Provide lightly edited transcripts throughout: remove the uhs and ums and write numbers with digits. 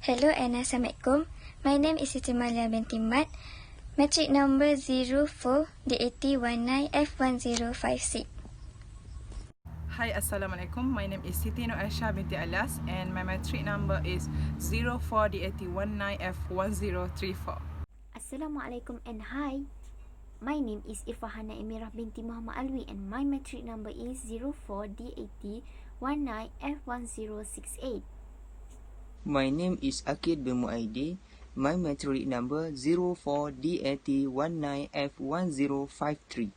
Hello and Assalamualaikum. My name is Siti MARLIA binti Mat. Matric number 04 DAT19 F1056. Hi, Assalamualaikum. My name is Siti NORAISAH binti Alias and my matric number is 04 DAT19 F1034. Assalamualaikum and hi. My name is IRFAHANNA EMIRAH binti Muhammad ALWI and my matric number is 04 DAT19 F1068. My name is Akid bin Muaidi. My matric number 04DAT19F1053.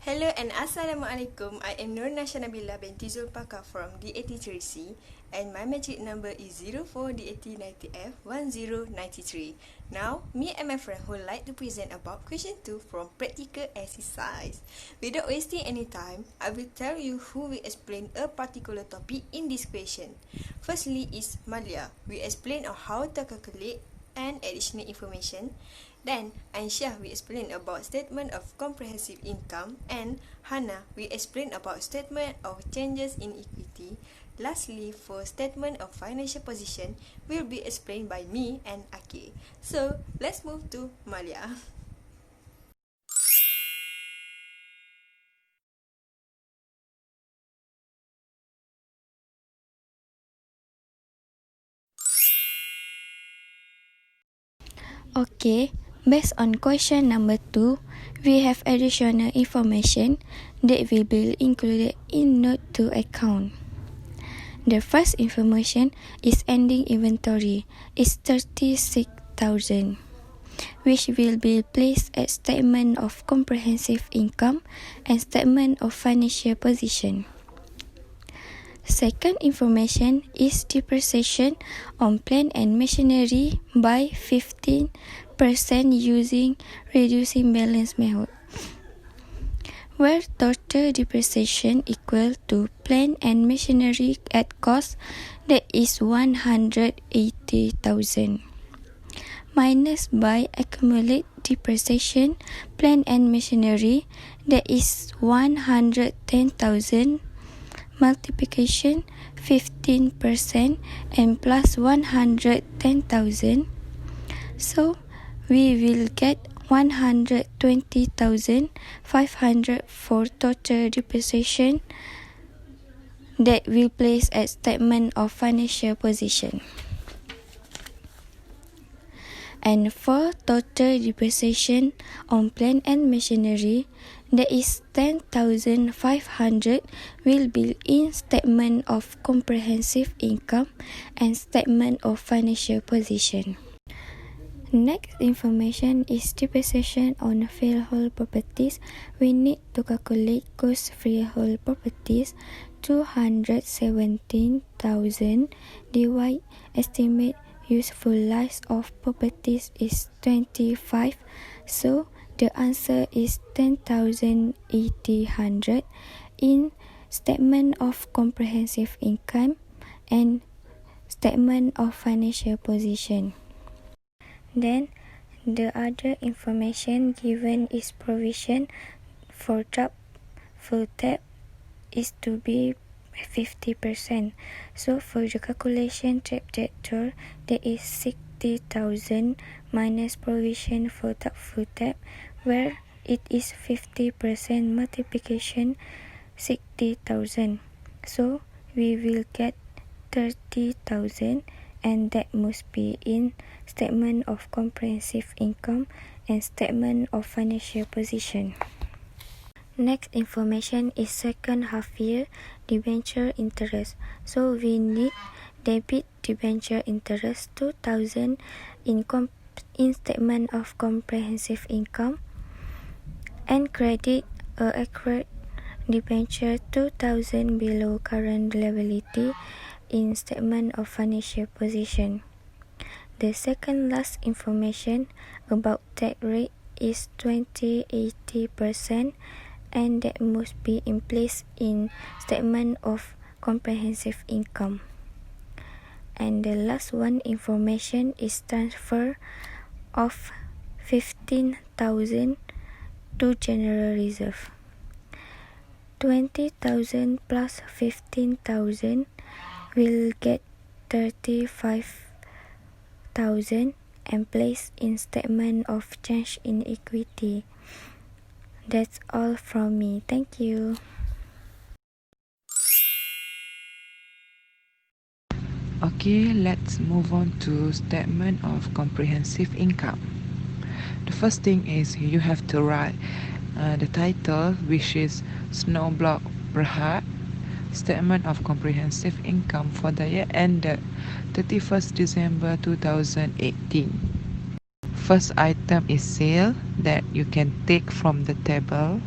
Hello and Assalamualaikum. I am NABILA binti ZULPAKA from DAT3C and my matric number is 04 DAT90F1093. Now, me and my friend would like to present about question 2 from practical exercise. Without wasting any time, I will tell you who will explain a particular topic in this question. Firstly is MARLIA. We explain on how to calculate and additional information. Then, Aisyah will explain about statement of comprehensive income and Hannah will explain about statement of changes in equity. Lastly, for statement of financial position will be explained by me and Aki. So, let's move to Malia. Okay, based on question number 2, we have additional information that will be included in note to account. The first information is ending inventory is 36,000, which will be placed at statement of comprehensive income and statement of financial position. Second information is depreciation on plant and machinery by 15% using reducing balance method, where total depreciation equal to plant and machinery at cost that is 180,000 minus by accumulate depreciation plant and machinery that is 110,000 multiplication 15% and plus 110,000. So we will get 120,500 for total depreciation that will place at statement of financial position. And for total depreciation on plant and machinery, that is 10,500 will be in statement of comprehensive income and statement of financial position. Next information is depreciation on freehold properties. We need to calculate cost freehold properties 217,000 divide estimate useful life of properties is 25. So the answer is 10,800 in statement of comprehensive income and statement of financial position. Then, the other information given is provision for job full tap is to be 50%. So, for the calculation trajectory, that is 60,000 minus provision for job full tap, where it is 50% multiplication 60,000. So, we will get 30,000. And that must be in statement of comprehensive income and statement of financial position. Next information is second half year debenture interest. So we need debit debenture interest 2,000 in statement of comprehensive income and credit accrued debenture 2,000 below current liability in statement of financial position. The second last information about tax rate is 20-80% and that must be in place in statement of comprehensive income. And the last one information is transfer of 15,000 to general reserve. 20,000 plus 15,000 will get 35 10,000 and placed in statement of change in equity. That's all from me. Thank you. Okay, let's move on to statement of comprehensive income. The first thing is you have to write the title, which is Snowblock Berhad, Statement of Comprehensive Income for the year ended 31st December 2018. First item is sale that you can take from the table.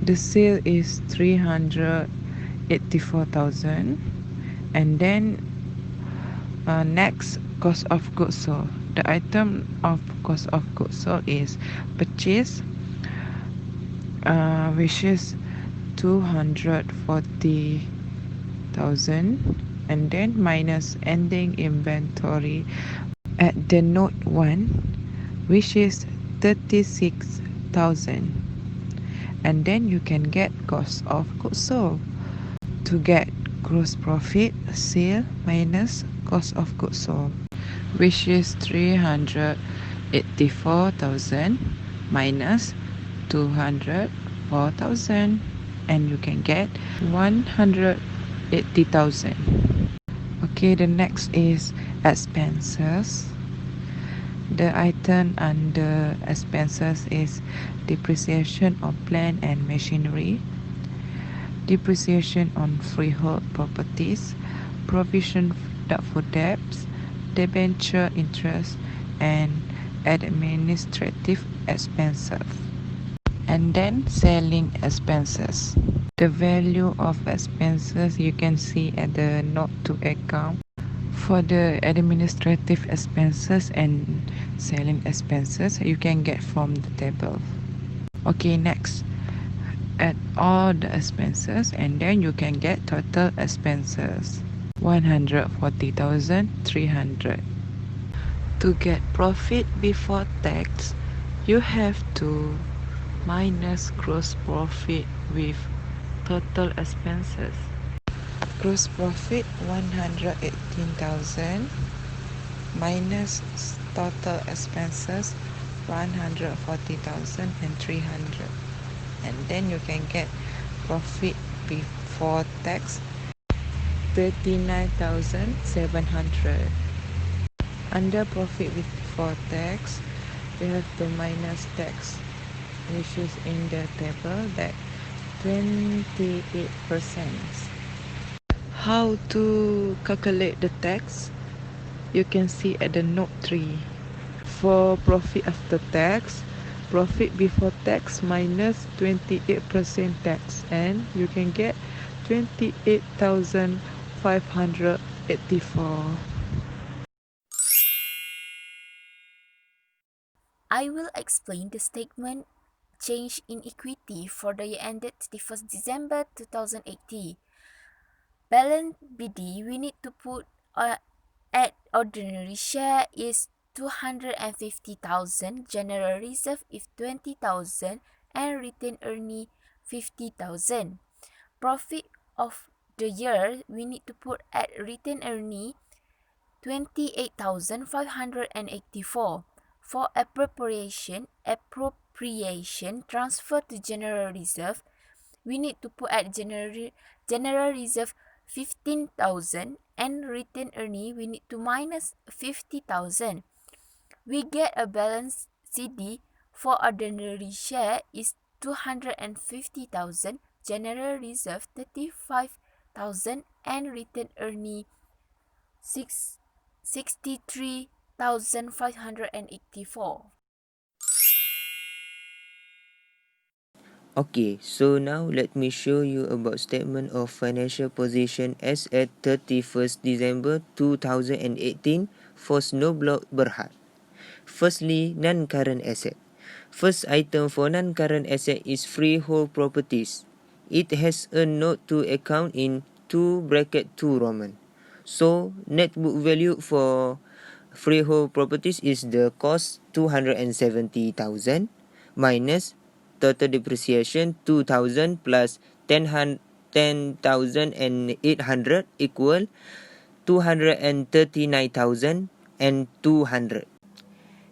The sale is 384,000, and then next, cost of goods sold. The item of cost of goods sold is purchase, which is 240,000, and then minus ending inventory at the note 1, which is 36,000, and then you can get cost of goods sold. To get gross profit, sale minus cost of goods sold, which is 384,000 minus 204,000, and you can get 180,000. Okay, the next is expenses. The item under expenses is depreciation of plant and machinery, depreciation on freehold properties, provision for debts, debenture interest, and administrative expenses. And then selling expenses. The value of expenses you can see at the note to account. For the administrative expenses and selling expenses, you can get from the table. Okay, next, add all the expenses and then you can get total expenses 140,300. To get profit before tax, you have to minus gross profit with total expenses. Gross profit 118,000 minus total expenses 140,300, and then you can get profit before tax 39,700. Under profit before tax, you have to minus tax, which is in the table, that 28%. How to calculate the tax? You can see at the note 3. For profit after tax, profit before tax minus 28% tax, and you can get 28,584. I will explain the statement change in equity for the year ended 31st December 2018. Balance BD we need to put at ordinary share is 250,000, general reserve is 20,000, and retained earning 50,000. Profit of the year we need to put at retained earning 28,584. For appropriation transfer to general reserve, we need to put at general reserve 15,000, and retained earning we need to minus 50,000. We get a balance CD for ordinary share is 250,000, general reserve 35,000, and retained earning 63,584. Okay, so now let me show you about statement of financial position as at 31st December 2018 for Snowblock Berhad. Firstly, non-current asset. First item for non-current asset is freehold properties. It has a note to account in 2 Roman. So, net book value for freehold properties is the cost 270,000 minus total depreciation 2,000 plus 10,800 equal 239,000 and 200.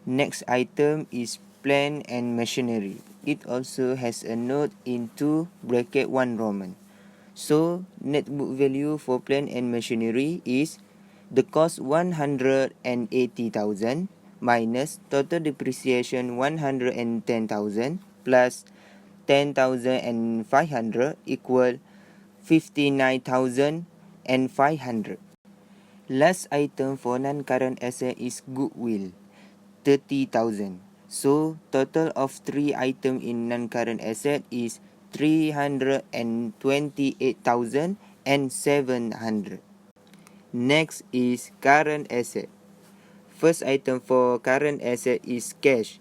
Next item is plant and machinery. It also has a note in 2 bracket 1 Roman. So net book value for plant and machinery is the cost 180,000 minus total depreciation 110,000 plus 10,500 equal 59,500. Last item for non-current asset is goodwill, 30,000. So total of 3 items in non-current asset is 328,700. Next is current asset. First item for current asset is cash,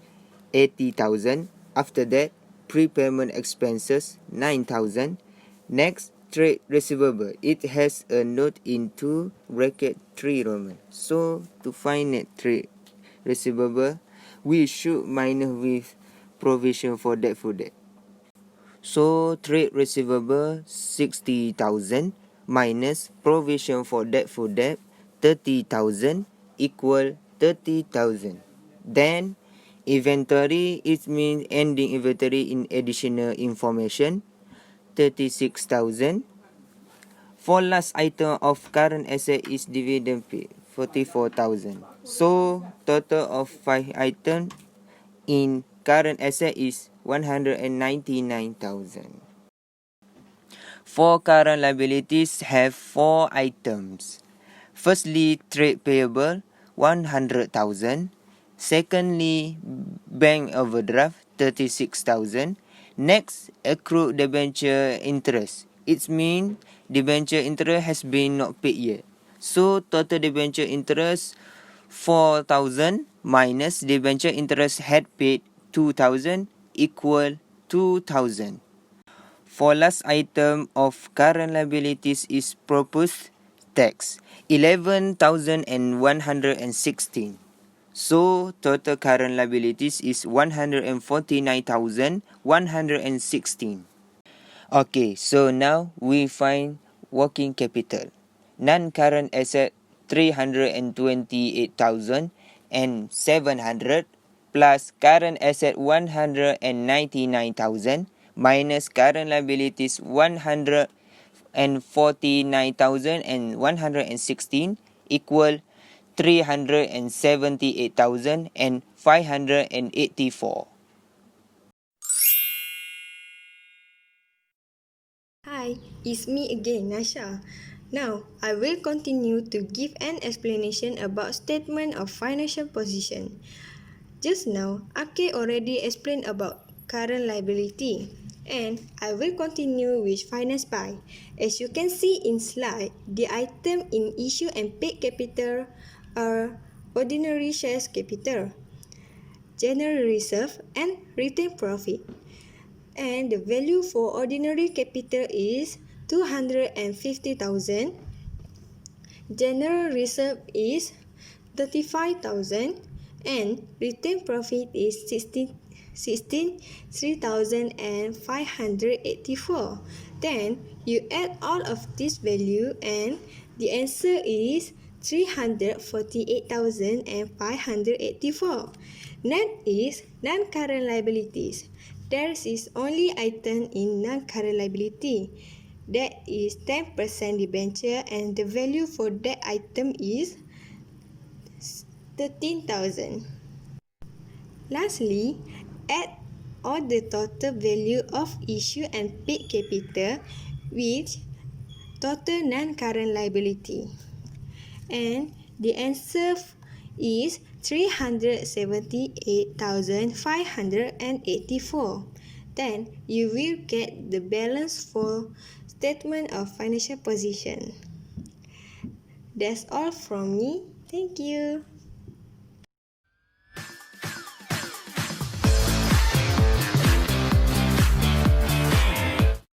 80,000. After that, prepayment expenses, 9,000. Next, trade receivable. It has a note in 2 bracket 3 Roman. So, to find net trade receivable, we should minus with provision for debt for debt. So, trade receivable 60,000 minus provision for debt 30,000 equal 30,000. Then, inventory, it means ending inventory in additional information, 36,000. For last item of current asset is dividend paid, 44,000. So, total of 5 items in current asset is 199,000. For current liabilities have 4 items. Firstly, trade payable, 100,000. Secondly, bank overdraft, 36,000. Next, accrued debenture interest. It means debenture interest has been not paid yet. So, total debenture interest 4,000 minus debenture interest had paid 2,000 equal 2,000. For last item of current liabilities is proposed tax, 11,116. So, total current liabilities is 149,116. Okay, so now we find working capital. Non-current asset 328,700 plus current asset 199,000 minus current liabilities 149,116 equal 378,584. Hi, it's me again, Nasha. Now, I will continue to give an explanation about statement of financial position. Just now, Ake already explained about current liability, and I will continue with finance by. As you can see in slide, the item in issue and paid capital are ordinary shares capital, general reserve, and retained profit. And the value for ordinary capital is 250,000. General reserve is 35,000 and retained profit is 3,584. Then you add all of this value and the answer is 348,584. Next is non-current liabilities. There is only item in non-current liability. That is 10% debenture and the value for that item is 13,000. Lastly, add all the total value of issue and paid capital with total non-current liability. And the answer is 378,584. Then you will get the balance for statement of financial position. That's all from me. Thank you.